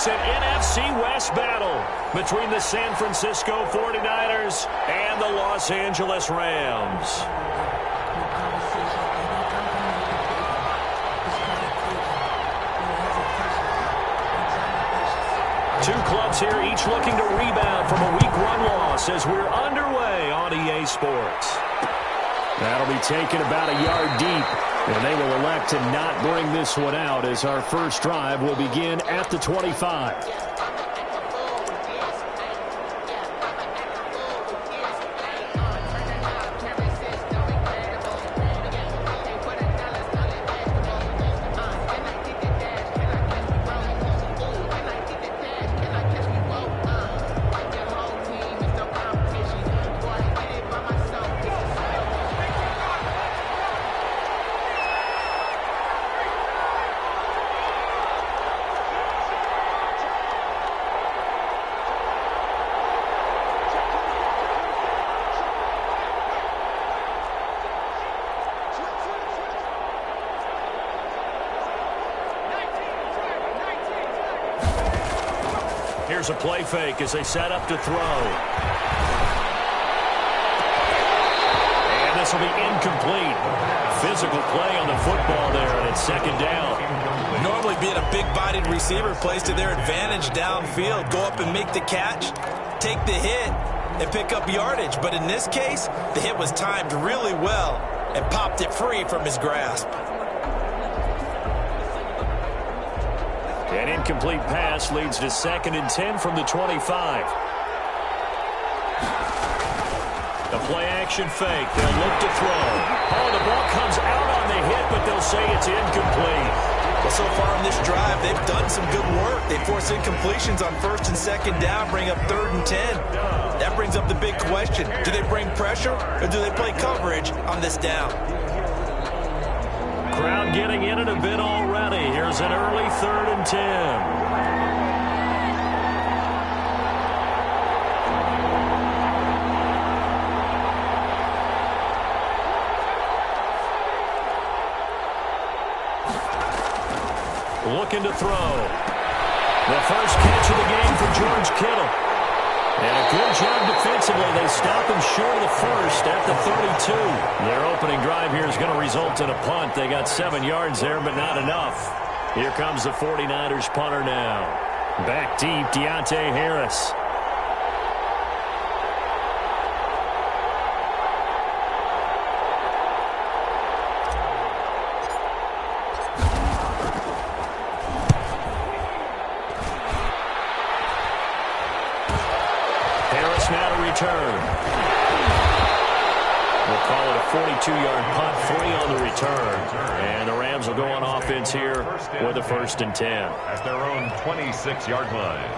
It's an NFC West battle between the San Francisco 49ers and the Los Angeles Rams. Two clubs here, each looking to rebound from a Week 1 loss as we're underway on EA Sports. That'll be taken about a yard deep, and they will elect to not bring this one out as our first drive will begin at the 25. Here's a play fake as they set up to throw. And this will be incomplete. Physical play on the football there, and it's second down. Normally being a big-bodied receiver plays to their advantage downfield. Go up and make the catch, take the hit, and pick up yardage. But in this case, the hit was timed really well and popped it free from his grasp. An incomplete pass leads to 2nd and 10 from the 25. The play-action fake. They'll look to throw. Oh, the ball comes out on the hit, but they'll say it's incomplete. Well, so far in this drive, they've done some good work. They force incompletions on 1st and 2nd down, bring up 3rd and 10. That brings up the big question. Do they bring pressure, or do they play coverage on this down? Crowd getting in it a bit already. Here's an early 3rd and 10. Looking to throw. The first catch of the game for George Kittle. And a good job defensively. They stop him short of the first at the 32. Their opening drive here is going to result in a punt. They got 7 yards there, but not enough. Here comes the 49ers punter now. Back deep, Deontay Harris. Return. We'll call it a 42-yard punt, 40 on the return. And the Rams will go on offense here with a 1st and 10. At their own 26-yard line.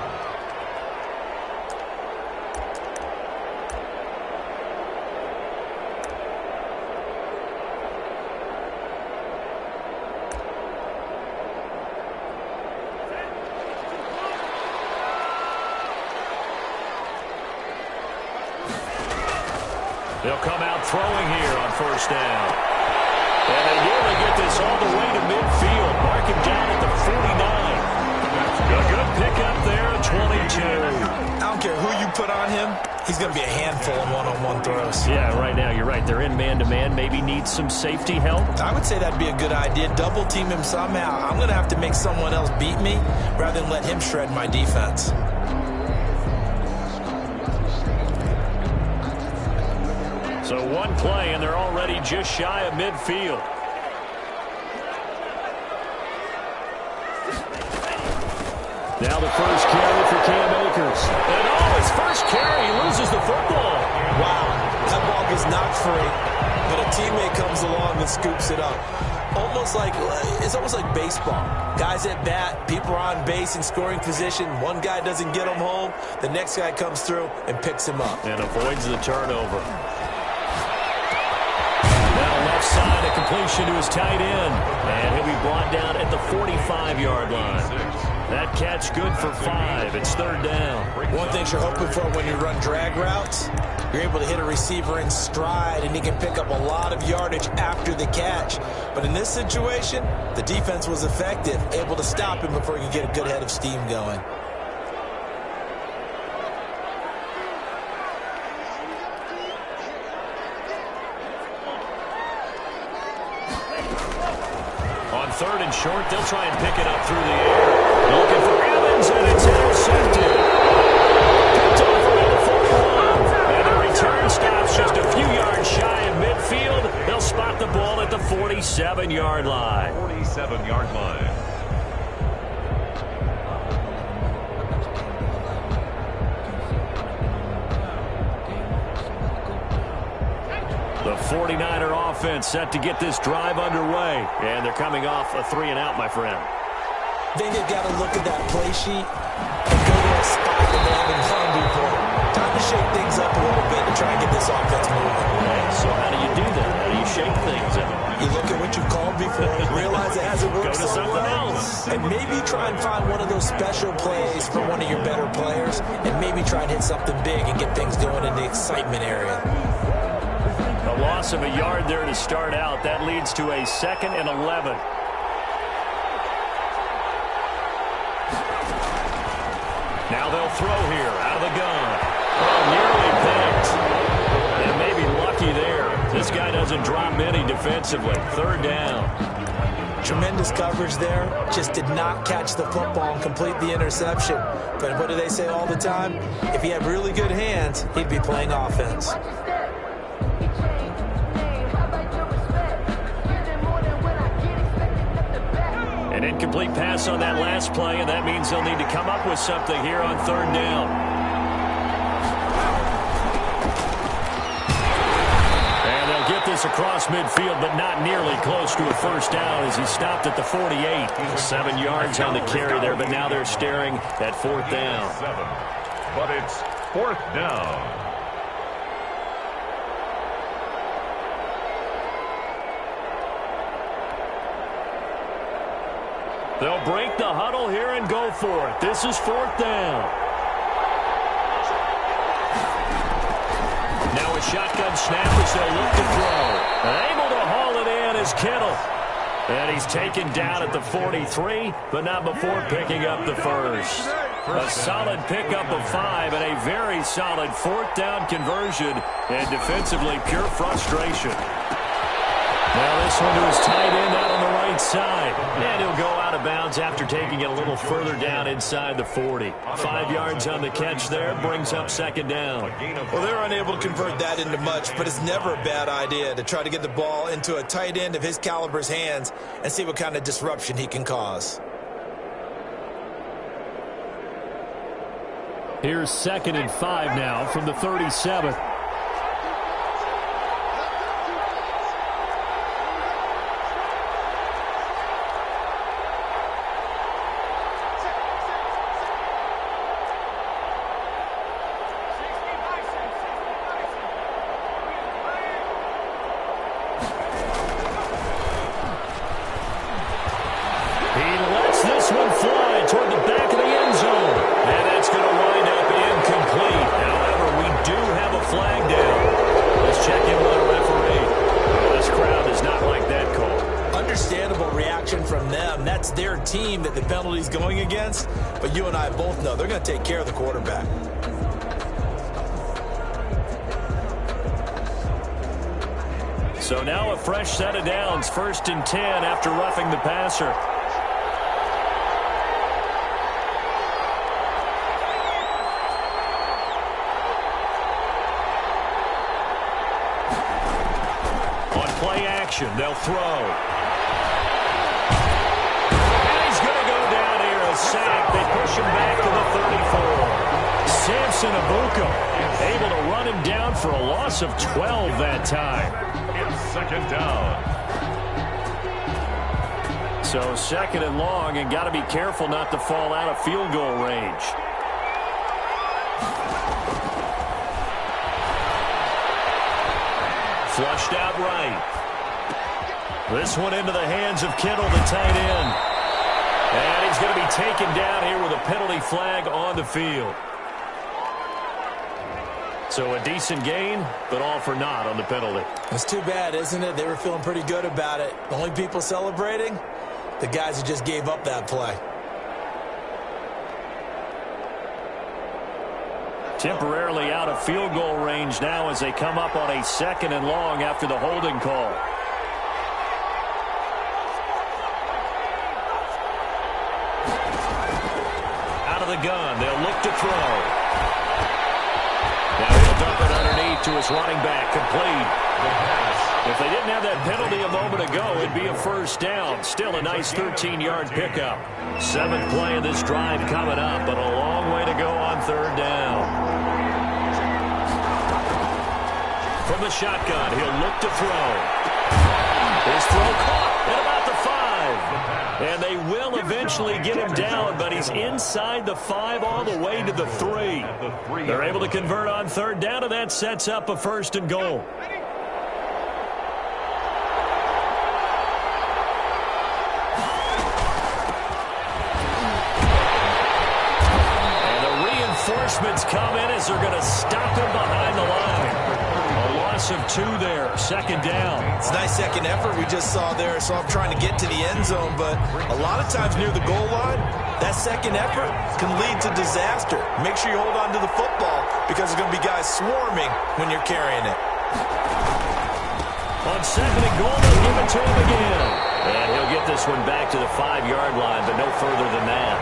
They'll come out throwing here on 1st down. And they nearly get this all the way to midfield. Mark him down at the 49. A good pickup there at 22. I don't care who you put on him. He's going to be a handful in one-on-one throws. Yeah, right now you're right. They're in man-to-man. Maybe need some safety help. I would say that'd be a good idea. Double team him somehow. I'm going to have to make someone else beat me rather than let him shred my defense. So one play, and they're already just shy of midfield. Now the first carry for Cam Akers. And his first carry, he loses the football. Wow, that ball gets knocked free, but a teammate comes along and scoops it up. It's almost like baseball. Guys at bat, people are on base in scoring position. One guy doesn't get him home. The next guy comes through and picks him up. And avoids the turnover. Side, a completion to his tight end. And he'll be brought down at the 45-yard line. That catch good for 5. It's third down. One thing you're hoping for when you run drag routes, you're able to hit a receiver in stride, and he can pick up a lot of yardage after the catch. But in this situation, the defense was effective, able to stop him before he could get a good head of steam going. On third and short, they'll try and pick it up through the air. Looking for Evans, and it's intercepted. Picked off around the 41. And the return stops just a few yards shy of midfield. They'll spot the ball at the 47-yard line. 47-yard line. The 49er offense set to get this drive underway. And they're coming off a 3-and-out, my friend. I think they've got to look at that play sheet and go to a spot that they haven't gone before. Time to shake things up a little bit to try and get this offense moving. Okay, so how do you do that? How do you shake things up? You look at what you called before and realize it hasn't worked Go to so something well. else. And maybe try and find one of those special plays from one of your better players and maybe try and hit something big and get things going in the excitement area. A loss of a yard there to start out. That leads to a 2nd and 11. Now they'll throw here out of the gun. Oh, nearly picked. And maybe lucky there. This guy doesn't drop any defensively. Third down. Tremendous coverage there. Just did not catch the football and complete the interception. But what do they say all the time? If he had really good hands, he'd be playing offense. An incomplete pass on that last play, and that means they'll need to come up with something here on third down. And they'll get this across midfield, but not nearly close to a first down as he stopped at the 48. 7 yards on the carry there, but now they're staring at fourth down. But it's fourth down. They'll break the huddle here and go for it. This is fourth down. Now a shotgun snap as they'll look to throw. Able to haul it in is Kittle. And he's taken down at the 43, but not before picking up the first. A solid pickup of 5 and a very solid fourth down conversion. And defensively, pure frustration. Now this one to his tight end out on the right side. And he'll go out of bounds after taking it a little further down inside the 40. 5 yards on the catch there, brings up second down. Well, they're unable to convert that into much, but it's never a bad idea to try to get the ball into a tight end of his caliber's hands and see what kind of disruption he can cause. Here's 2nd and 5 now from the 37th. Team that the penalty's going against, but you and I both know they're going to take care of the quarterback. So now a fresh set of downs, 1st and 10 after roughing the passer. On play action, they'll throw. Sack. They push him back to the 34. Samson Abuka able to run him down for a loss of 12 that time. It's second down. So 2nd and long, and got to be careful not to fall out of field goal range. Flushed out right. This one into the hands of Kittle, the tight end. And he's going to be taken down here with a penalty flag on the field. So a decent gain, but all for naught on the penalty. It's too bad, isn't it? They were feeling pretty good about it. The only people celebrating, the guys who just gave up that play. Temporarily out of field goal range now as they come up on a 2nd and long after the holding call. Out of the gun, they'll look to throw. Now he'll dump it underneath to his running back, complete. If they didn't have that penalty a moment ago, it'd be a first down. Still a nice 13-yard pickup. 7th play of this drive coming up, but a long way to go on 3rd down. From the shotgun, he'll look to throw. His throw caught at about the 5. And they will eventually get him down, but he's inside the 5 all the way to the 3. They're able to convert on 3rd down, and that sets up a 1st and goal. And the reinforcements come in as they're going to stop him behind the line. A loss of 2 there, 2nd down. It's a nice second effort we just saw there, so I'm trying to get to the end zone, but a lot of times near the goal line, that second effort can lead to disaster. Make sure you hold on to the football because there's going to be guys swarming when you're carrying it. On 2nd and goal, they'll give it to him again. And he'll get this one back to the 5-yard line, but no further than that.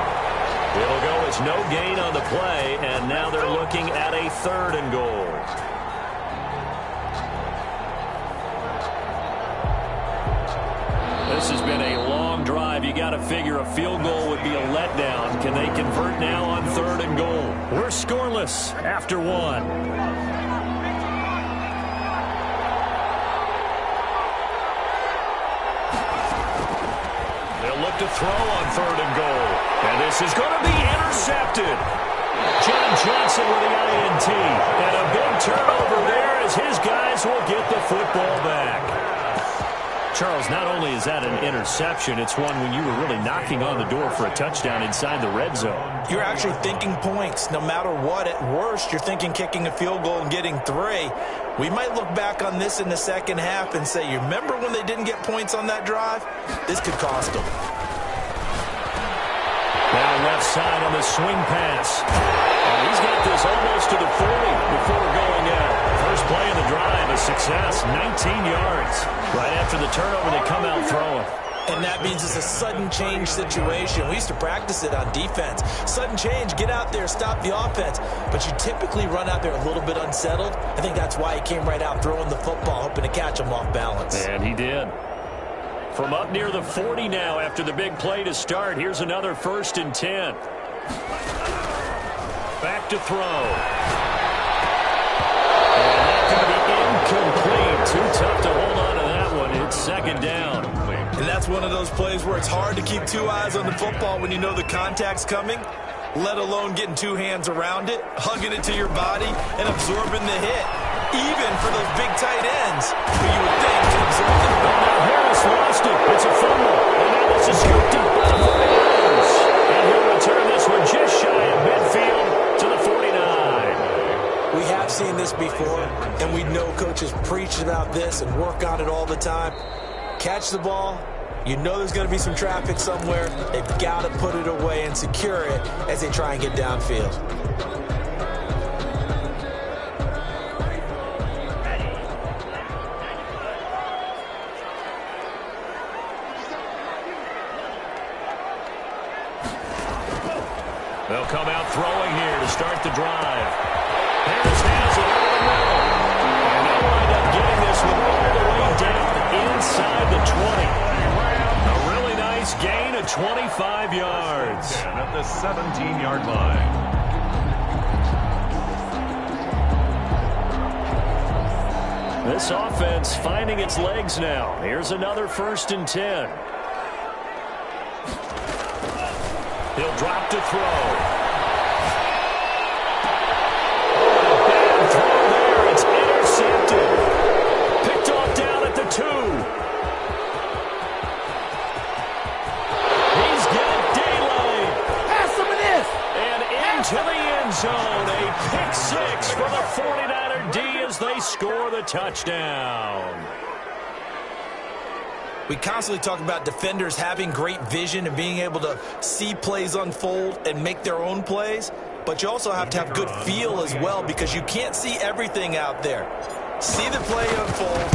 It'll go as no gain on the play, and now they're looking at a 3rd and goal. This has been a long drive. You got to figure a field goal would be a letdown. Can they convert now on 3rd and goal? We're scoreless after 1. They'll look to throw on 3rd and goal. And this is going to be intercepted. John Johnson with the INT. And a big turnover there as his guys will get the football back. Charles, not only is that an interception, it's one when you were really knocking on the door for a touchdown inside the red zone. You're actually thinking points. No matter what, at worst, you're thinking kicking a field goal and getting 3. We might look back on this in the second half and say, you remember when they didn't get points on that drive? This could cost them. Now left side on the swing pass. And he's got this almost to the 40 before going out. First play of the drive, a success, 19 yards. Right after the turnover, they come out throwing. And that means it's a sudden change situation. We used to practice it on defense. Sudden change, get out there, stop the offense. But you typically run out there a little bit unsettled. I think that's why he came right out throwing the football, hoping to catch him off balance. And he did. From up near the 40 now after the big play to start, here's another 1st and 10. Back to throw. And that's going to be incomplete. Too tough to hold on to that one. It's 2nd down. And that's one of those plays where it's hard to keep 2 eyes on the football when you know the contact's coming, let alone getting 2 hands around it, hugging it to your body, and absorbing the hit. Even for those big tight ends who you would think can absorb the ball. Now Harris lost it. It's a fumble. And now it's a scooped up by the 49ers. And he'll return this one just shy of midfield to the 49. We have seen this before, and we know coaches preach about this and work on it all the time. Catch the ball. You know there's going to be some traffic somewhere. They've got to put it away and secure it as they try and get downfield. They'll come out throwing here to start the drive. Harris has it over the middle. And they'll wind up getting this one all the way down inside the 20. A really nice gain of 25 yards. At the 17-yard line. This offense finding its legs now. Here's another 1st and 10. He'll drop to throw. Bad throw there. It's intercepted. Picked off down at the 2. He's got into the end zone. A pick six for the 49er D as they score the touchdown. We constantly talk about defenders having great vision and being able to see plays unfold and make their own plays, but you also have to have good feel as well because you can't see everything out there. See the play unfold,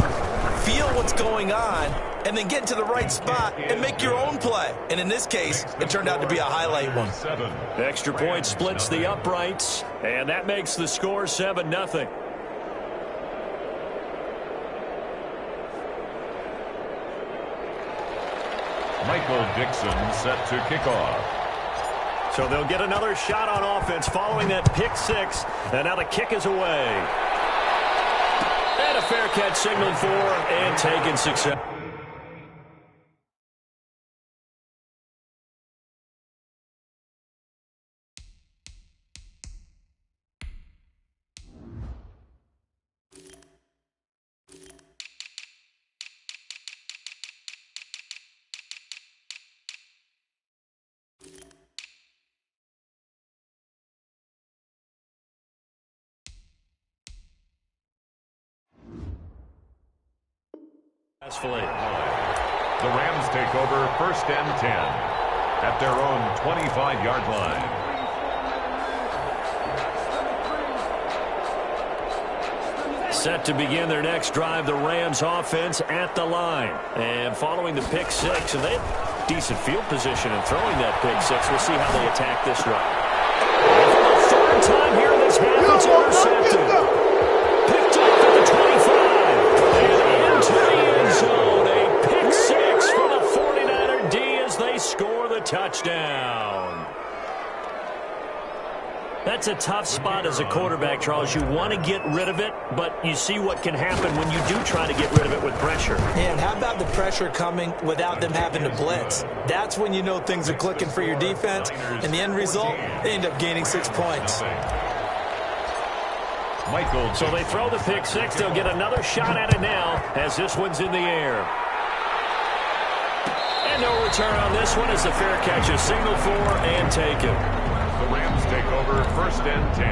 feel what's going on, and then get to the right spot and make your own play. And in this case, it turned out to be a highlight one. Extra point splits the uprights, and that makes the score 7-0. Michael Dixon set to kick off. So they'll get another shot on offense following that pick six, and now the kick is away. And a fair catch signaled for and taken success. The Rams take over 1st and 10 at their own 25-yard line. Set to begin their next drive, the Rams offense at the line. And following the pick six, and they have decent field position in throwing that pick six. We'll see how they attack this drive. And for the third time here in this half, it's intercepted. Picked off at the 25. And into the end zone. A pick six for the 49er D as they score the touchdown. That's a tough spot as a quarterback, Charles. You want to get rid of it, but you see what can happen when you do try to get rid of it with pressure. And how about the pressure coming without them having to blitz? That's when you know things are clicking for your defense. And the end result, they end up gaining 6 points. So they throw the pick six. They'll get another shot at it now as this one's in the air. And no return on this one as the fair catch is signaled for and taken. The Rams take over 1st and 10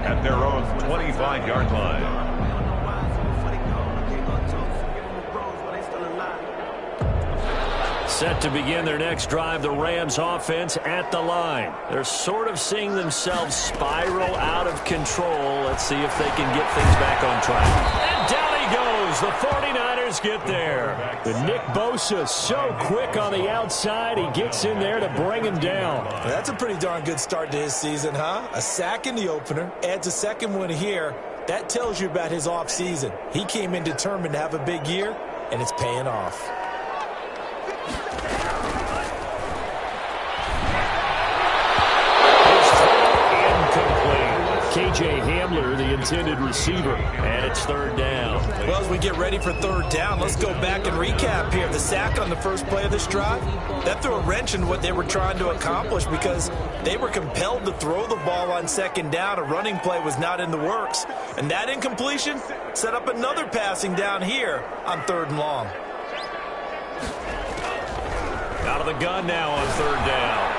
at their own 25-yard line. Set to begin their next drive, the Rams offense at the line. They're sort of seeing themselves spiral out of control. Let's see if they can get things back on track. And down he goes. The 49ers get there. The Nick Bosa so quick on the outside. He gets in there to bring him down. That's a pretty darn good start to his season, huh? A sack in the opener, adds a second one here. That tells you about his offseason. He came in determined to have a big year, and it's paying off. KJ Hamler, the intended receiver, and it's 3rd down. Well, as we get ready for 3rd down, let's go back and recap here. The sack on the first play of this drive, that threw a wrench in what they were trying to accomplish because they were compelled to throw the ball on 2nd down. A running play was not in the works. And that incompletion set up another passing down here on 3rd and long. Out of the gun now on 3rd down.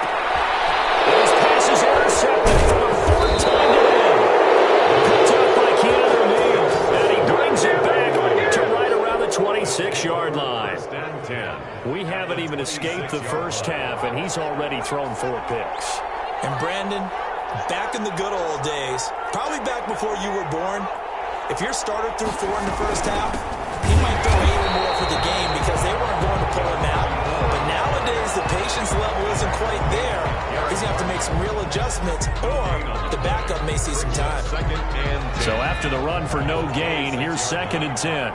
Those passes intercepted for the 4th time today. Picked up by Keanu Neal. And he brings it back to right around the 26-yard line. We haven't even escaped the first half, and he's already thrown 4 picks. And Brandon, back in the good old days, probably back before you were born, if your starter threw 4 in the first half, he might throw 8 or more for the game because they weren't going to pull him out. But nowadays, the patience level isn't quite there. He's going to have to make some real adjustments, or the backup may see some time. So after the run for no gain, here's 2nd and 10.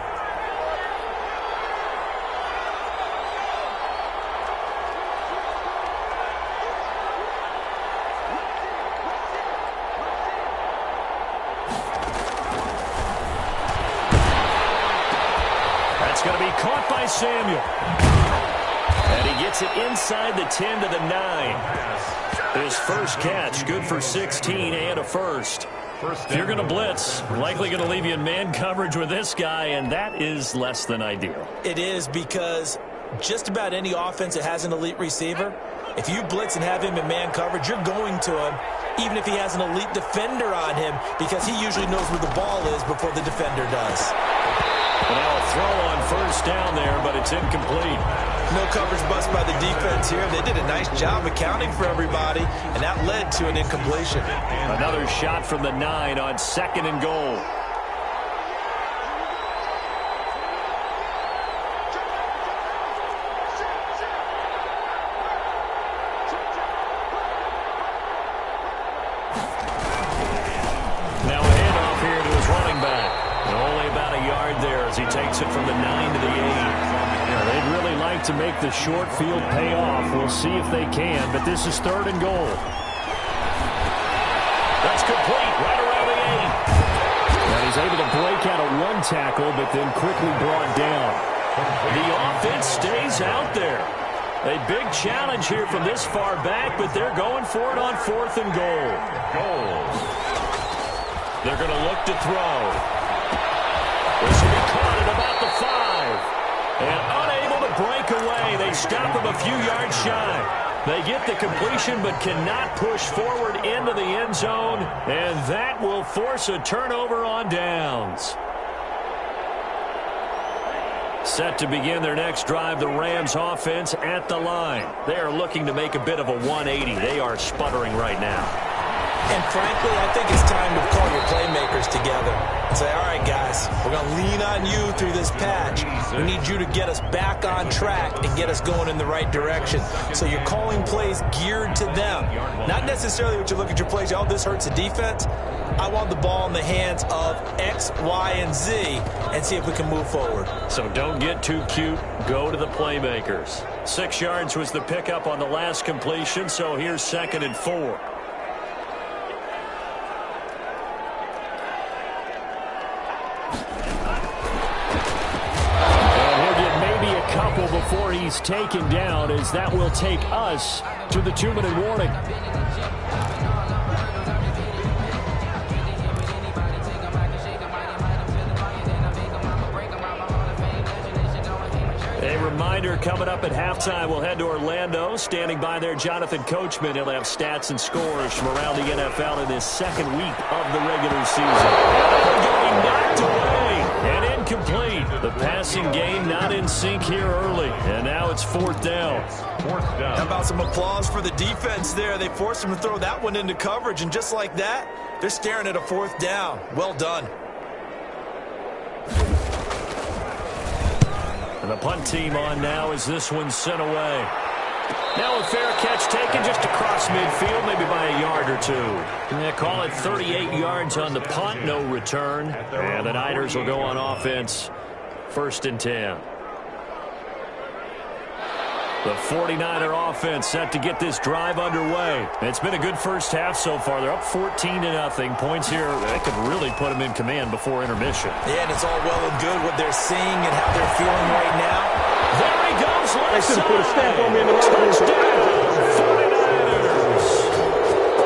That's going to be caught by Samuel. And he gets it inside the 10 to the 9. His first catch, good for 16 and a first. If you're going to blitz, likely going to leave you in man coverage with this guy, and that is less than ideal. It is because just about any offense that has an elite receiver, if you blitz and have him in man coverage, you're going to him, even if he has an elite defender on him, because he usually knows where the ball is before the defender does. And now a throw on first down there, but it's incomplete. No coverage bust by the defense here. They did a nice job accounting for everybody, and that led to an incompletion. Another shot from the 9 on 2nd and goal. Now a handoff here to his running back. And only about a yard there as he takes it from the 9 to the 8. They'd really like to make the short field pay off. We'll see if they can, but this is 3rd and goal. That's complete right around the 8. And he's able to break out of one tackle, but then quickly brought down. The offense stays out there. A big challenge here from this far back, but they're going for it on 4th and goal. They're going to look to throw. This will be caught at about the 5. And unable to break away. They stop him a few yards shy. They get the completion but cannot push forward into the end zone. And that will force a turnover on downs. Set to begin their next drive, the Rams offense at the line. They are looking to make a bit of a 180. They are sputtering right now. And frankly, I think it's time to call your playmakers together and say, all right, guys, we're going to lean on you through this patch. We need you to get us back on track and get us going in the right direction. So you're calling plays geared to them. Not necessarily what you look at your plays, oh, this hurts the defense. I want the ball in the hands of X, Y, and Z and see if we can move forward. So don't get too cute. Go to the playmakers. 6 yards was the pickup on the last completion, so here's 2nd and 4. Before he's taken down, as that will take us to the 2-minute warning. A reminder coming up at halftime, we'll head to Orlando. Standing by there, Jonathan Coachman. He'll have stats and scores from around the NFL in this 2nd week of the regular season. Getting knocked away and incomplete. The passing game not in sync here early, and now it's 4th down. How about some applause for the defense there? They forced him to throw that one into coverage, and just like that, they're staring at a 4th down. Well done. And the punt team on now as this one's sent away. Now a fair catch taken just across midfield, maybe by a yard or 2. And they call it 38 yards on the punt, no return. And the Niners will go on offense, 1st and 10. The 49er offense set to get this drive underway. It's been a good first half so far. They're up 14-0. Points here, they could really put them in command before intermission. Yeah, and it's all well and good what they're seeing and how they're feeling right now. There he goes, left side. Put a stamp on me in the Touchdown, 49ers.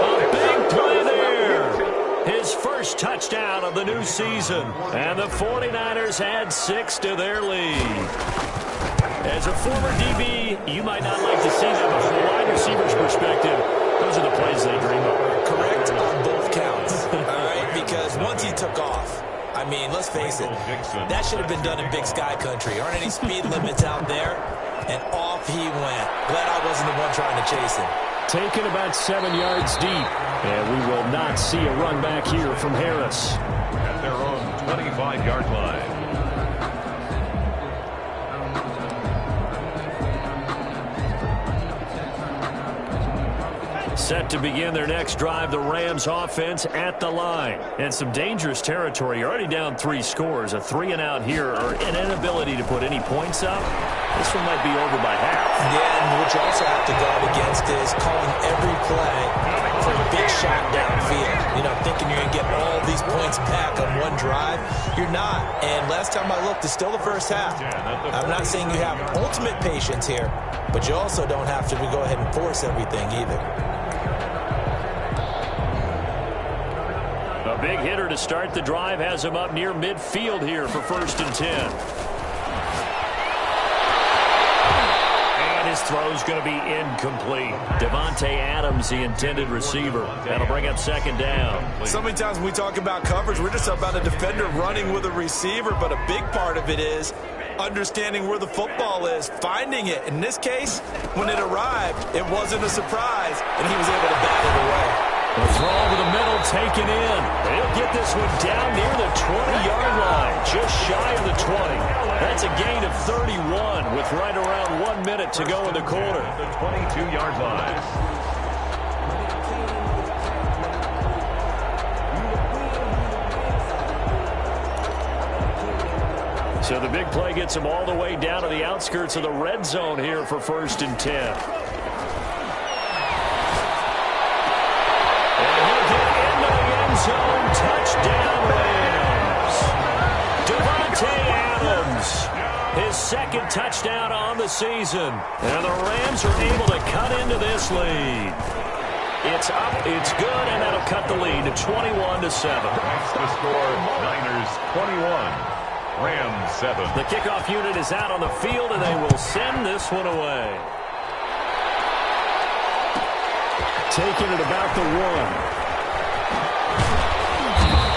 A big play there. His first touchdown of the new season. And the 49ers add 6 to their lead. As a former DB, you might not like to see that, but from a wide receiver's perspective, those are the plays they dream of. Correct on both counts, all right? Because once he took off, I mean, let's face it, that should have been done in Big Sky Country. Aren't any speed limits out there? And off he went. Glad I wasn't the one trying to chase him. Taken about 7 yards deep, and we will not see a run back here from Harris. At their own 25-yard line. Set to begin their next drive, the Rams offense at the line. And some dangerous territory. You're already down 3 scores. A 3-and-out here, or an inability to put any points up. This one might be over by half. Yeah, and what you also have to guard against is calling every play for a big shot downfield. You know, thinking you're going to get all these points back on one drive. You're not. And last time I looked, it's still the first half. I'm not saying you have ultimate patience here, but you also don't have to go ahead and force everything either. A big hitter to start the drive has him up near midfield here for 1st and 10. And his throw's going to be incomplete. Davante Adams, the intended receiver. That'll bring up second down. So many times when we talk about coverage, we're just about a defender running with a receiver, but a big part of it is understanding where the football is, finding it. In this case, when it arrived, it wasn't a surprise, and he was able to bat it away. The throw over the middle taken in. He'll get this one down near the 20-yard line, just shy of the 20. That's a gain of 31 with right around 1 minute to go in the quarter. The 22-yard line. So the big play gets him all the way down to the outskirts of the red zone here for 1st and 10. Zone touchdown Rams. Davante Adams, his second touchdown on the season. And the Rams are able to cut into this lead. It's up, it's good, and that'll cut the lead to 21-7. That's the score. Niners 21, Rams 7. The kickoff unit is out on the field, and they will send this one away. Taking it about the 1.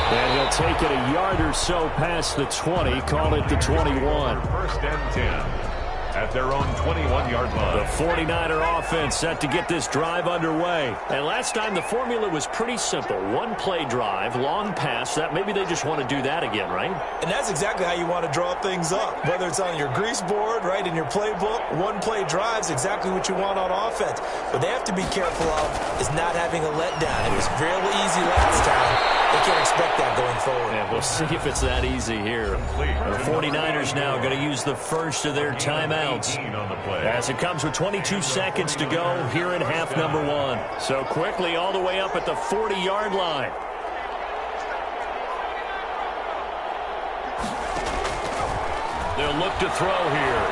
And he'll take it a yard or so past the 20, call it the 21. 1st and 10 at their own 21-yard line. The 49er offense set to get this drive underway. And last time the formula was pretty simple. One-play drive, long pass. That maybe they just want to do that again, right? And that's exactly how you want to draw things up. Whether it's on your grease board, right, in your playbook, one-play drive's exactly what you want on offense. What they have to be careful of is not having a letdown. It was really easy last time. They can't expect that going forward. Yeah, we'll see if it's that easy here. The 49ers now going to use the first of their timeouts as it comes with 22 seconds to go here in half number 1. So quickly all the way up at the 40-yard line. They'll look to throw here.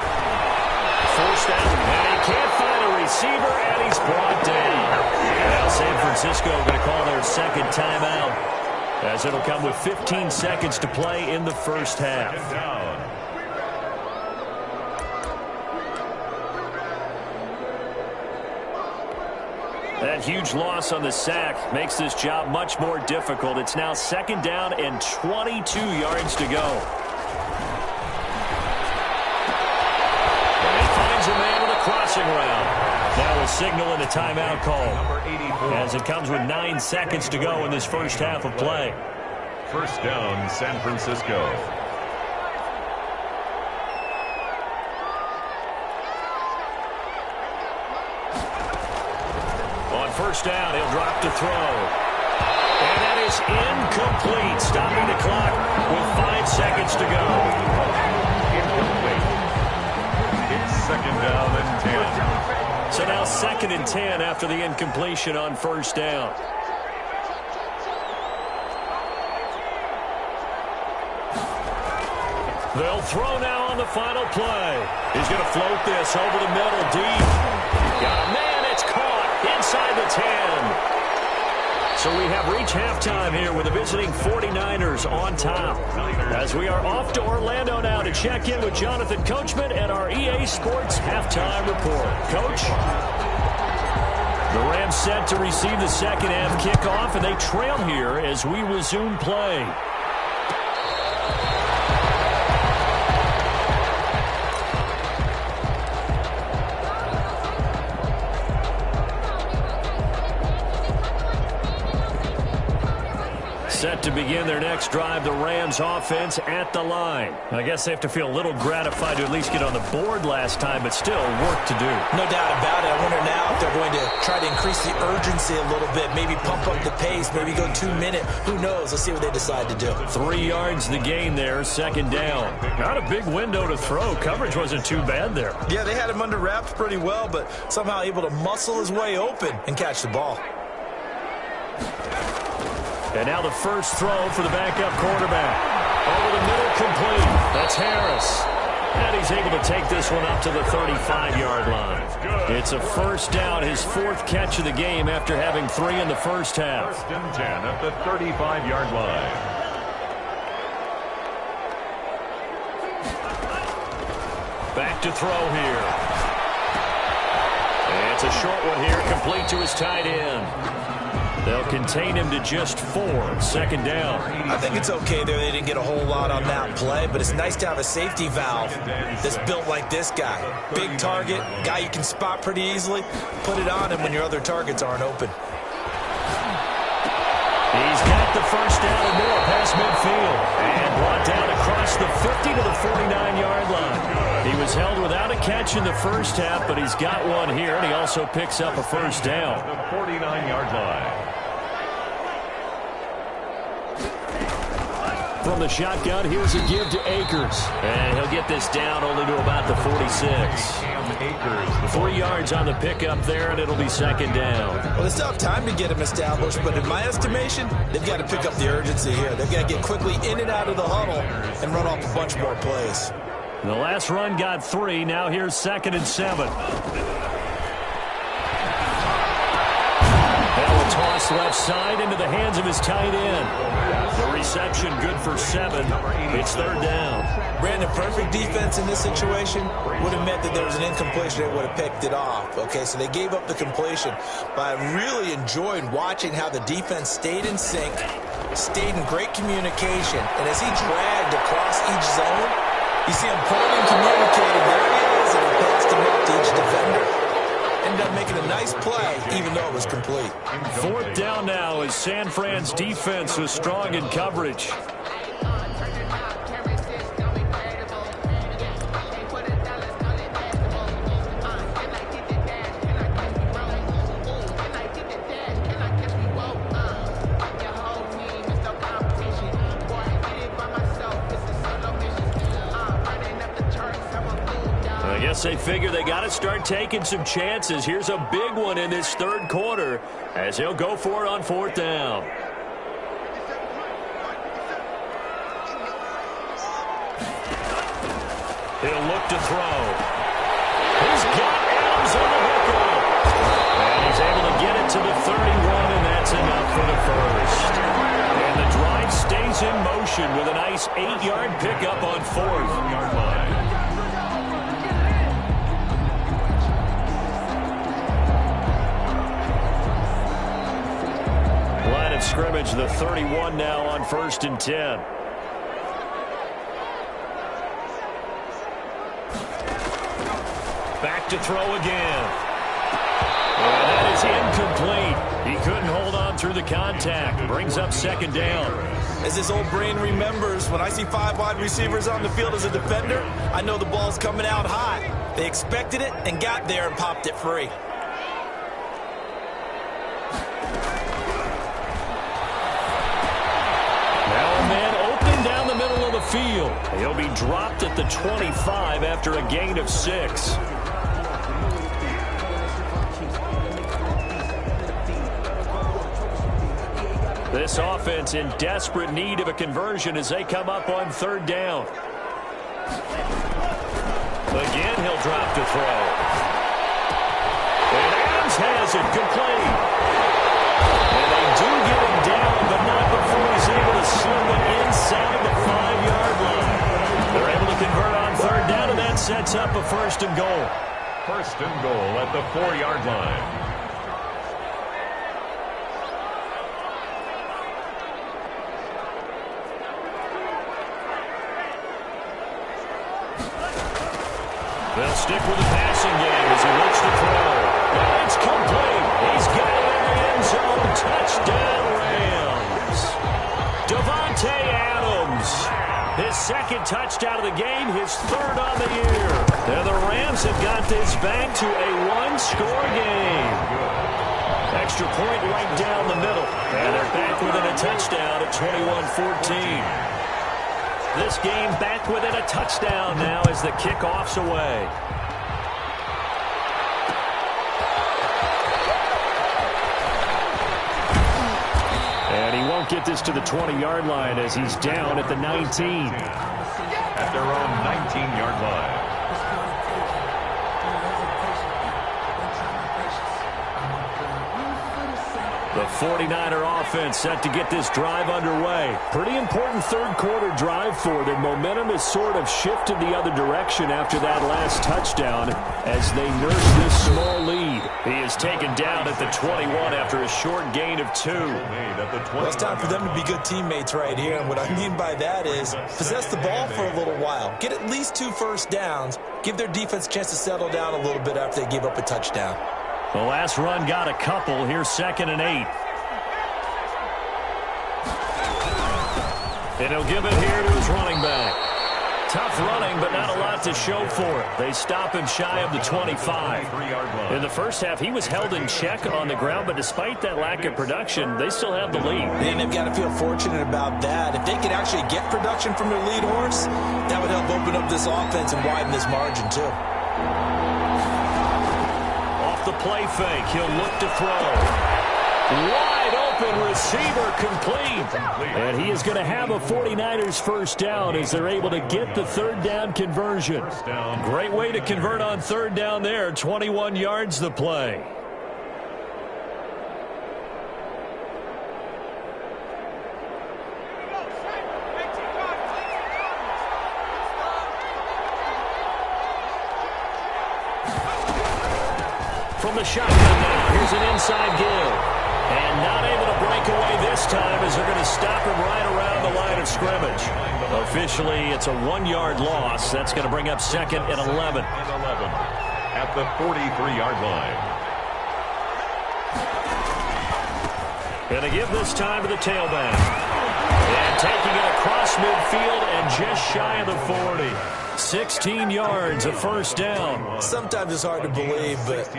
Forced out, and he can't find a receiver, and he's brought down. Now San Francisco going to call their second timeout, as it'll come with 15 seconds to play in the first half. That huge loss on the sack makes this job much more difficult. It's now 2nd down and 22 yards to go. And he finds a man with a crossing route. Now we'll signal in a timeout call as it comes with 9 seconds to go in this first half of play. 1st down, San Francisco. On 1st down, he'll drop to throw. And that is incomplete, stopping the clock with 5 seconds to go. Incomplete. It's 2nd down and 10. So now 2nd and 10 after the incompletion on 1st down. They'll throw now on the final play. He's going to float this over the middle deep. Got a man, it's caught inside the 10. So we have reached halftime here with the visiting 49ers on top. As we are off to Orlando now to check in with Jonathan Coachman and our EA Sports Halftime Report. Coach? The Rams set to receive the second half kickoff, and they trail here as we resume play. Set to begin their next drive, the Rams offense at the line. I guess they have to feel a little gratified to at least get on the board last time, but still work to do. No doubt about it. I wonder now if they're going to try to increase the urgency a little bit, maybe pump up the pace, maybe go 2 minute. Who knows? Let's see what they decide to do. 3 yards the gain there, 2nd down. Not a big window to throw. Coverage wasn't too bad there. Yeah, they had him under wraps pretty well, but somehow able to muscle his way open and catch the ball. And now the first throw for the backup quarterback. Over the middle, complete. That's Harris. And he's able to take this one up to the 35-yard line. It's a 1st down, his 4th catch of the game after having 3 in the first half. 1st and 10 at the 35-yard line. Back to throw here. It's a short one here, complete to his tight end. They'll contain him to just 4, 2nd down. I think it's okay there. They didn't get a whole lot on that play, but it's nice to have a safety valve that's built like this guy. Big target, guy you can spot pretty easily. Put it on him when your other targets aren't open. He's got the first down and more past midfield. And brought down across the 50 to the 49-yard line. He was held without a catch in the first half, but he's got one here, and he also picks up a first down. The 49-yard line. From the shotgun, here's a give to Akers. And he'll get this down only to about the 46. 3 yards on the pickup there, and it'll be 2nd down. Well, they still have time to get him established, but in my estimation, they've got to pick up the urgency here. They've got to get quickly in and out of the huddle and run off a bunch more plays. The last run got 3. Now here's 2nd and 7. That'll toss left side into the hands of his tight end. The reception good for 7. It's 3rd down. Brandon, perfect defense in this situation would have meant that there was an incompletion. They would have picked it off. Okay, so they gave up the completion. But I really enjoyed watching how the defense stayed in sync, stayed in great communication. And as he dragged across each zone, you see him pointing, communicating. There he is, and he passed him up to each defender. Ended up making a nice play, even though it was complete. 4th down now as San Fran's defense was strong in coverage. I guess they figure they got to start taking some chances. Here's a big one in this 3rd quarter as he'll go for it on 4th down. He'll look to throw. He's got Adams on the hook. And he's able to get it to the 31, and that's enough for the first. And the drive stays in motion with a nice 8-yard pickup on 4th. Line of scrimmage, the 31 now on 1st and 10. Back to throw again. And that is incomplete. He couldn't hold on through the contact. Brings up 2nd down. As his old brain remembers, when I see 5 wide receivers on the field as a defender, I know the ball's coming out high. They expected it and got there and popped it free. Field. He'll be dropped at the 25 after a gain of 6. This offense in desperate need of a conversion as they come up on 3rd down. Again, he'll drop to throw. And Adams has it complete. And they do get him down, but not before he's able to slip it inside the 5-yard line. They're able to convert on 3rd down, and that sets up a 1st and goal. 1st and goal at the 4-yard line. They'll stick with the passing game as he looks to throw. And it's complete. He's got it in the end zone. Touchdown, Rams. Davante Adams. His 2nd touchdown of the game, his 3rd on the year. And the Rams have got this back to a 1-score game. Extra point right down the middle. And they're back within a touchdown at 21-14. This game back within a touchdown now as the kickoff's away. And he won't get this to the 20-yard line as he's down at the 19. At their own 19-yard line. The 49er offense set to get this drive underway. Pretty important third-quarter drive for them. Momentum has sort of shifted the other direction after that last touchdown as they nurse this small lead. He is taken down at the 21 after a short gain of 2. Well, it's time for them to be good teammates right here. And what I mean by that is possess the ball for a little while. Get at least 2 first downs. Give their defense a chance to settle down a little bit after they give up a touchdown. The last run got a couple. Here's 2nd and 8. And he'll give it here to his running back. Tough running, but not a lot to show for it. They stop him shy of the 25. In the first half, he was held in check on the ground, but despite that lack of production, they still have the lead. And they've got to feel fortunate about that. If they could actually get production from their lead horse, that would help open up this offense and widen this margin, too. The play fake. He'll look to throw. Wide open receiver complete. And he is going to have a 49ers first down as they're able to get the 3rd down conversion. Great way to convert on 3rd down there. 21 yards the play. From the shotgun now, here's an inside give. And not able to break away this time as they're going to stop him right around the line of scrimmage. Officially, it's a 1-yard loss. That's going to bring up 2nd and 11. At the 43-yard line. Going to give this time to the tailback. And taking it across midfield and just shy of the 40. 16 yards, a first down. Sometimes it's hard to believe, but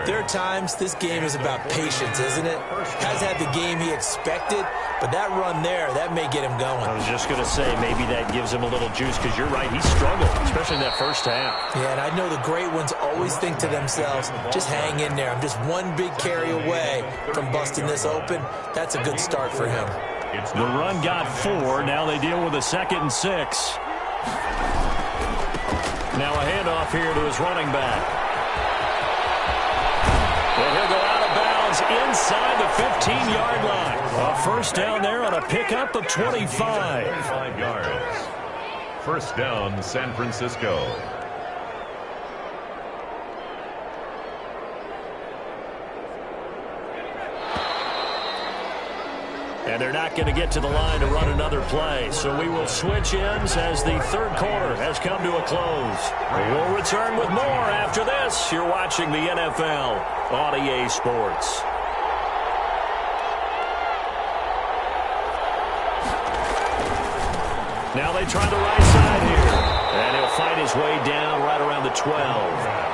there are times this game is about patience, isn't it? Has had the game he expected, but that run there, that may get him going. I was just going to say, maybe that gives him a little juice, because you're right, he struggled, especially in that first half. Yeah, and I know the great ones always think to themselves, just hang in there. I'm just one big carry away from busting this open. That's a good start for him. The run got 4. Now they deal with a 2nd and 6. Now a handoff here to his running back. And he'll go out of bounds inside the 15-yard line. A first down there on a pickup of 25. 25 yards. First down, San Francisco. And they're not going to get to the line to run another play. So we will switch ends as the 3rd quarter has come to a close. We'll return with more after this. You're watching the NFL on EA Sports. Now they try the right side here. And he'll fight his way down right around the 12.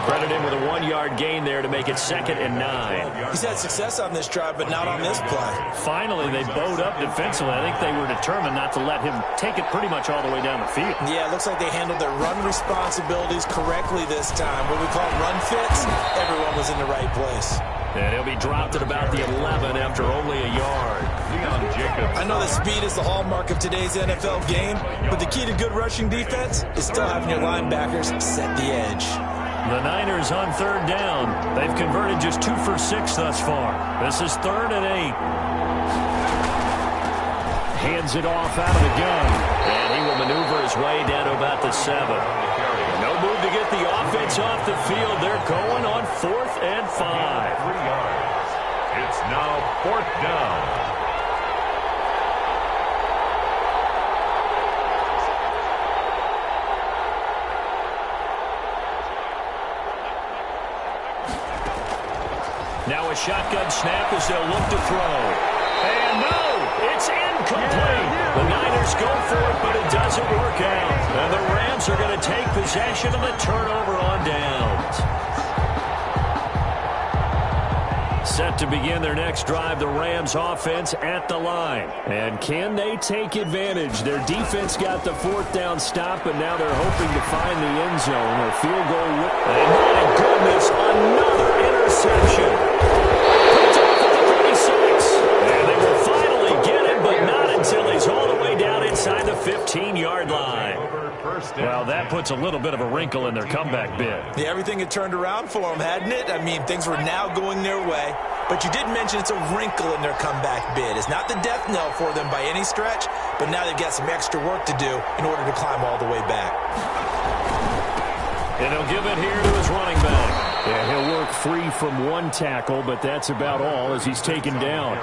Credit him with a 1-yard gain there to make it 2nd and 9. He's had success on this drive, but not on this play. Finally, they bowed up defensively. I think they were determined not to let him take it pretty much all the way down the field. Yeah, it looks like they handled their run responsibilities correctly this time. What we call run fits, everyone was in the right place. And he'll be dropped at about the 11 after only a yard. I know that speed is the hallmark of today's NFL game, but the key to good rushing defense is still having your linebackers set the edge. The Niners on 3rd down. They've converted just 2 for 6 thus far. This is 3rd and 8. Hands it off out of the gun. And he will maneuver his way down to about the 7. No move to get the offense off the field. They're going on 4th and 5. 3 yards. It's now 4th down. Now a shotgun snap as they'll look to throw. And no, it's incomplete. The Niners go for it, but it doesn't work out. And the Rams are going to take possession of the turnover on downs. Set to begin their next drive, the Rams offense at the line. And can they take advantage? Their defense got the 4th down stop, but now they're hoping to find the end zone or field goal. And my goodness, another interception. Picked off at the 36. And they will finally get him, but not until he's all the way down inside the 15-yard line. Well, that puts a little bit of a wrinkle in their comeback bid. Yeah, everything had turned around for them, hadn't it? I mean, things were now going their way. But you did mention it's a wrinkle in their comeback bid. It's not the death knell for them by any stretch, but now they've got some extra work to do in order to climb all the way back. And he'll give it here to his running back. Yeah, he'll work free from one tackle, but that's about all as he's taken down.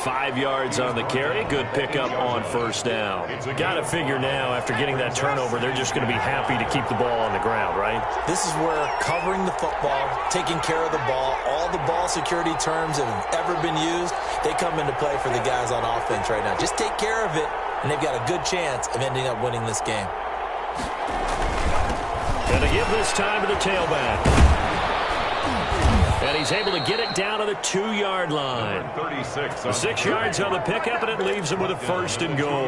5 yards on the carry. Good pickup on first down. Got to figure now, after getting that turnover, they're just going to be happy to keep the ball on the ground, right? This is where covering the football, taking care of the ball, all the ball security terms that have ever been used, they come into play for the guys on offense right now. Just take care of it, and they've got a good chance of ending up winning this game. Going to give this time to the tailback. And he's able to get it down to the 2-yard line. 6 yards on the pickup, and it leaves him with a 1st and goal.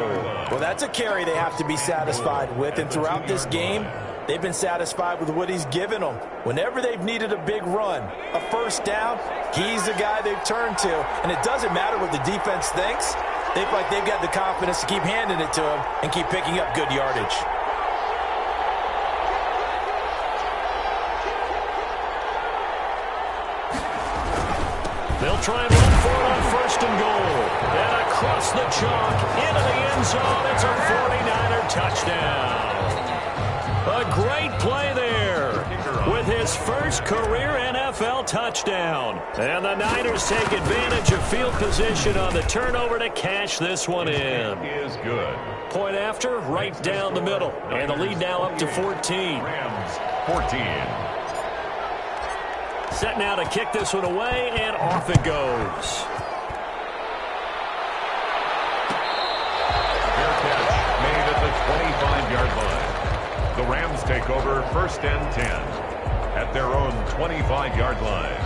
Well, that's a carry they have to be satisfied with. And throughout this game, they've been satisfied with what he's given them. Whenever they've needed a big run, a 1st down, he's the guy they've turned to. And it doesn't matter what the defense thinks. They feel like they've got the confidence to keep handing it to him and keep picking up good yardage. They'll try and run for it on 1st and goal. And across the chalk, into the end zone. It's a 49er touchdown. A great play there with his first career NFL touchdown. And the Niners take advantage of field position on the turnover to cash this one in. Is good. Point after, right down the middle. And the lead now up to 14. Rams 14. Set now to kick this one away, and off it goes. Fair catch made at the 25-yard line. The Rams take over 1st and 10 at their own 25-yard line.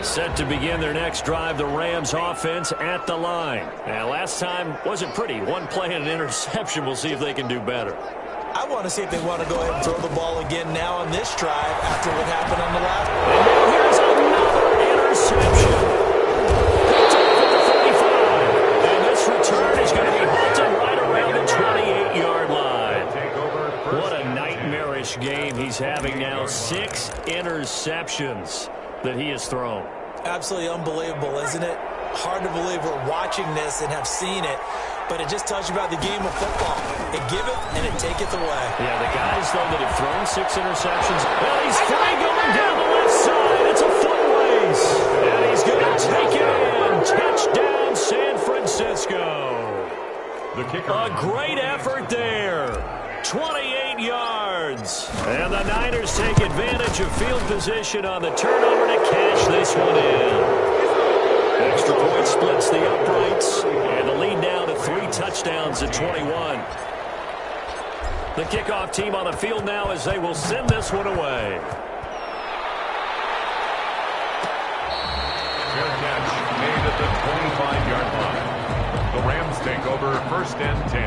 Set to begin their next drive, the Rams offense at the line. And last time wasn't pretty. One play and an interception. We'll see if they can do better. I want to see if they want to go ahead and throw the ball again now on this drive after what happened on the last one. And now here's another interception. Picked off at the 35. And this return is going to be halted right around the 28-yard line. What a nightmarish game he's having now. 6 interceptions that he has thrown. Absolutely unbelievable, isn't it? Hard to believe we're watching this and have seen it, but it just tells you about the game of football. It giveth and it taketh away. Yeah, the guys, though, that have thrown 6 interceptions, well, he's free going down the left side. It's a foot race. And he's going to take it in. Touchdown, San Francisco. A great effort there. 28 yards. And the Niners take advantage of field position on the turnover to cash this one in. Extra point splits the uprights. And the lead now to 3 touchdowns at 21. The kickoff team on the field now as they will send this one away. Fair catch made at the 25-yard line. The Rams take over 1st and 10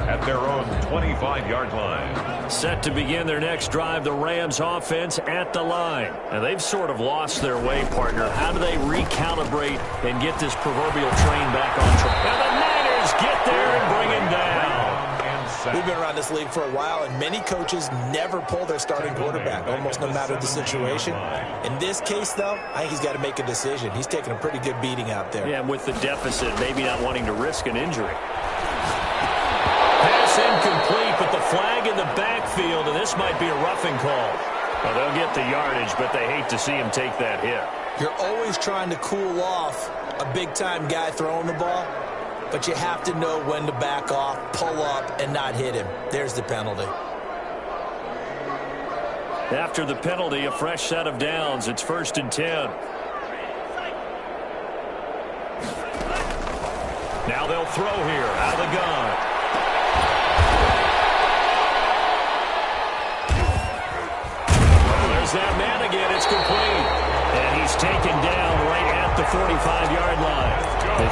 at their own 25-yard line. Set to begin their next drive, the Rams offense at the line. And they've sort of lost their way, partner. How do they recalibrate and get this proverbial train back on track? And the Niners get there and bring him down. We've been around this league for a while, and many coaches never pull their starting quarterback, almost no matter the situation. In this case, though, I think he's got to make a decision. He's taking a pretty good beating out there. Yeah, and with the deficit, maybe not wanting to risk an injury. Pass incomplete, but the flag in the backfield, and this might be a roughing call. Well, they'll get the yardage, but they hate to see him take that hit. You're always trying to cool off a big-time guy throwing the ball, but you have to know when to back off, pull up, and not hit him. There's the penalty. After the penalty, a fresh set of downs. It's 1st and 10. Now they'll throw here out of the gun. There's that man again. It's complete. And he's taken down right at the 45-yard line.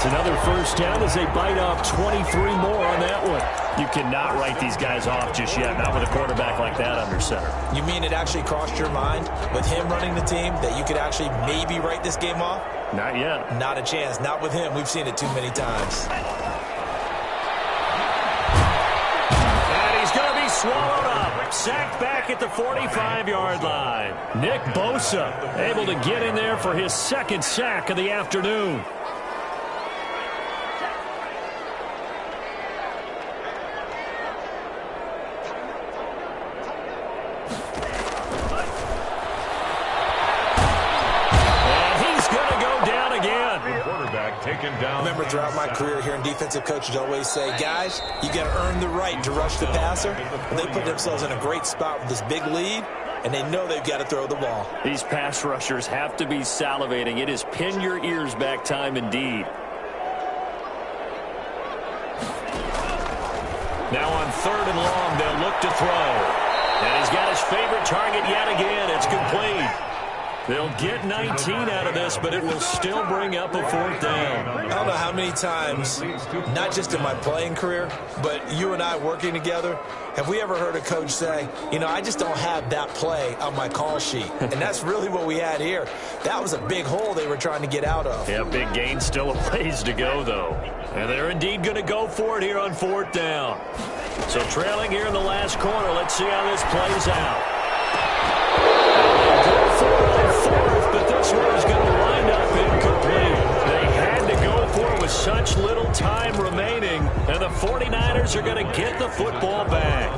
It's another first down as they bite off 23 more on that one. You cannot write these guys off just yet, not with a quarterback like that under center. You mean it actually crossed your mind with him running the team that you could actually maybe write this game off? Not yet. Not a chance. Not with him. We've seen it too many times. And he's going to be swallowed up. Sacked back at the 45-yard line. Nick Bosa able to get in there for his second sack of the afternoon. I remember throughout my career hearing defensive coaches always say, guys, you got to earn the right to rush the passer. They put themselves in a great spot with this big lead, and they know they've got to throw the ball. These pass rushers have to be salivating. It is pin your ears back time indeed. Now on 3rd and long, they'll look to throw. And he's got his favorite target yet again. It's complete. They'll get 19 out of this, but it will still bring up a 4th down. I don't know how many times, not just in my playing career, but you and I working together, have we ever heard a coach say, you know, I just don't have that play on my call sheet. And that's really what we had here. That was a big hole they were trying to get out of. Yeah, big gain, still a ways to go, though. And they're indeed going to go for it here on 4th down. So trailing here in the last quarter, let's see how this plays out. But this one is going to wind up incomplete. They had to go for it with such little time remaining, and the 49ers are going to get the football back.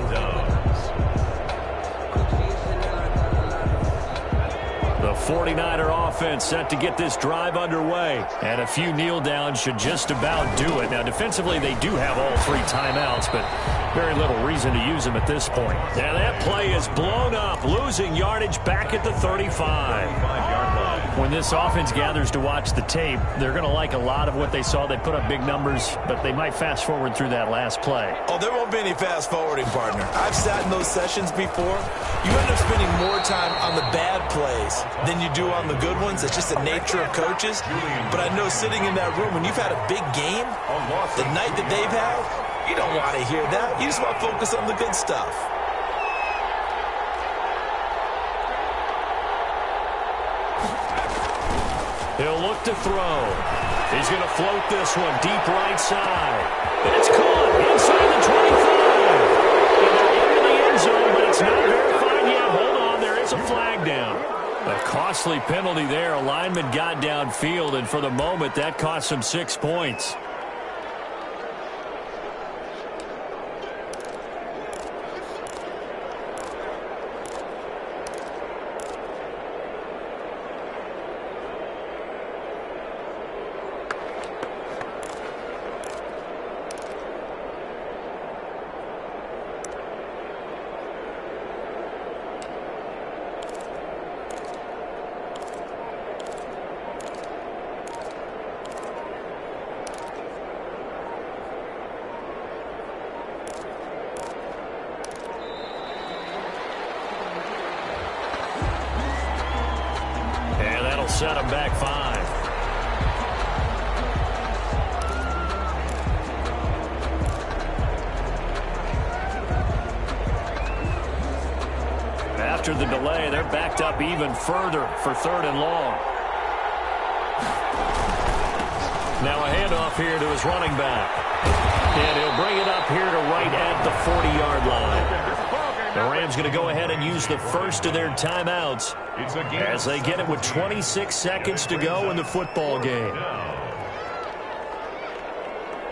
The 49er offense set to get this drive underway, and a few kneel downs should just about do it. Now, defensively, they do have all 3 timeouts, but very little reason to use them at this point. Now, that play is blown up, losing yardage back at the 35. When this offense gathers to watch the tape, they're going to like a lot of what they saw. They put up big numbers, but they might fast forward through that last play. Oh, there won't be any fast forwarding, partner. I've sat in those sessions before. You end up spending more time on the bad plays than you do on the good ones. It's just the nature of coaches. But I know sitting in that room, when you've had a big game, the night that they've had, you don't want to hear that. You just want to focus on the good stuff. He'll look to throw. He's going to float this one deep right side. And it's caught inside the 25. Into the end zone, but it's not verified yet. Hold on, there is a flag down. A costly penalty there. A lineman got downfield, and for the moment, that cost him 6 points. Set him back 5. After the delay, they're backed up even further for 3rd and long. Now a handoff here to his running back. And he'll bring it up here to right at the 40-yard line. The Rams going to go ahead and use the first of their timeouts as they get it with 26 seconds to go in the football game.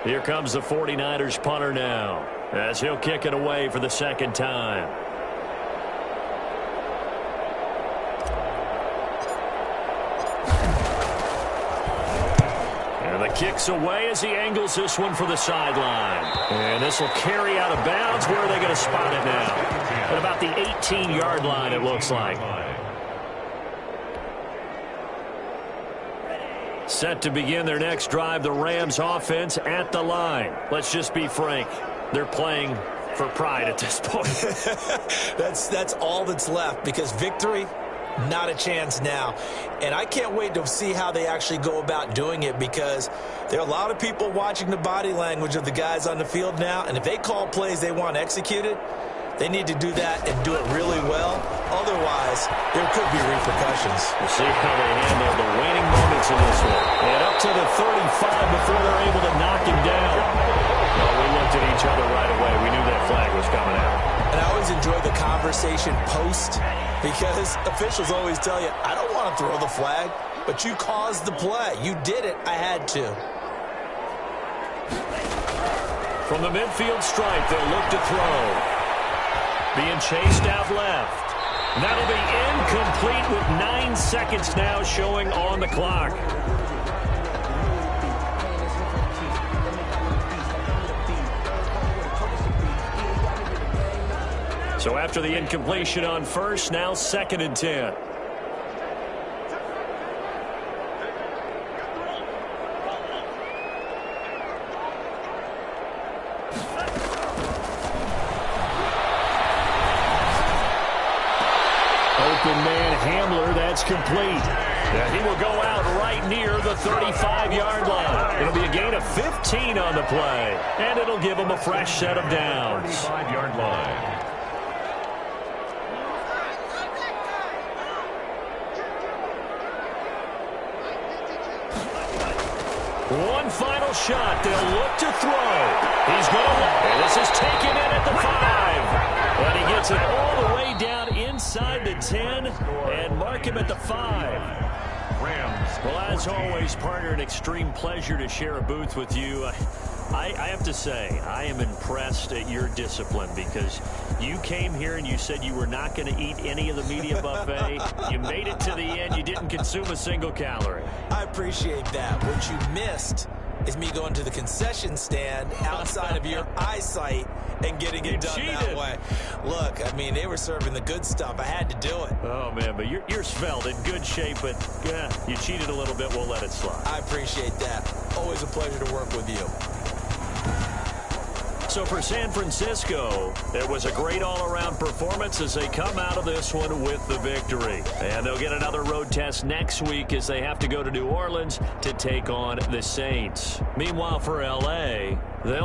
Here comes the 49ers punter now as he'll kick it away for the second time. And the kick's away as he angles this one for the sideline. And this will carry out of bounds. Where are they going to spot it now? At about the 18-yard line, it looks like. Set to begin their next drive, the Rams offense at the line. Let's just be frank. They're playing for pride at this point. That's all that's left, because victory Not a chance now. And I can't wait to see how they actually go about doing it, because there are a lot of people watching the body language of the guys on the field now, and if they call plays they want executed, they need to do that and do it really well. Otherwise, there could be repercussions. We'll see how they handle the waning moments in this one. And up to the 35 before they're able to knock him down. Well, we looked at each other right away. We knew that flag was coming out. And I always enjoy the conversation post, because officials always tell you, I don't want to throw the flag, but you caused the play. You did it. I had to. From the midfield stripe, they'll look to throw. Being chased out left. That'll be incomplete with 9 seconds now showing on the clock. So after the incompletion on first, now 2nd and 10. Open man Hamler, that's complete. And he will go out right near the 35-yard line. It'll be a gain of 15 on the play, and it'll give him a fresh set of downs. 35-yard line. One final shot. They'll look to throw. He's going to let it. This is taken in at the 5. And he gets it all the way down inside the 10 and mark him at the 5. Well, as always, partner, an extreme pleasure to share a booth with you. I have to say, I am impressed at your discipline, because you came here and you said you were not going to eat any of the media buffet. You made it to the end. You didn't consume a single calorie. I appreciate that. What you missed is me going to the concession stand outside of your eyesight and getting it done that way. Look, I mean, they were serving the good stuff. I had to do it. Oh, man, but you're svelte, in good shape, but yeah, you cheated a little bit. We'll let it slide. I appreciate that. Always a pleasure to work with you. So for San Francisco, it was a great all-around performance as they come out of this one with the victory. And they'll get another road test next week as they have to go to New Orleans to take on the Saints. Meanwhile, for L.A., they'll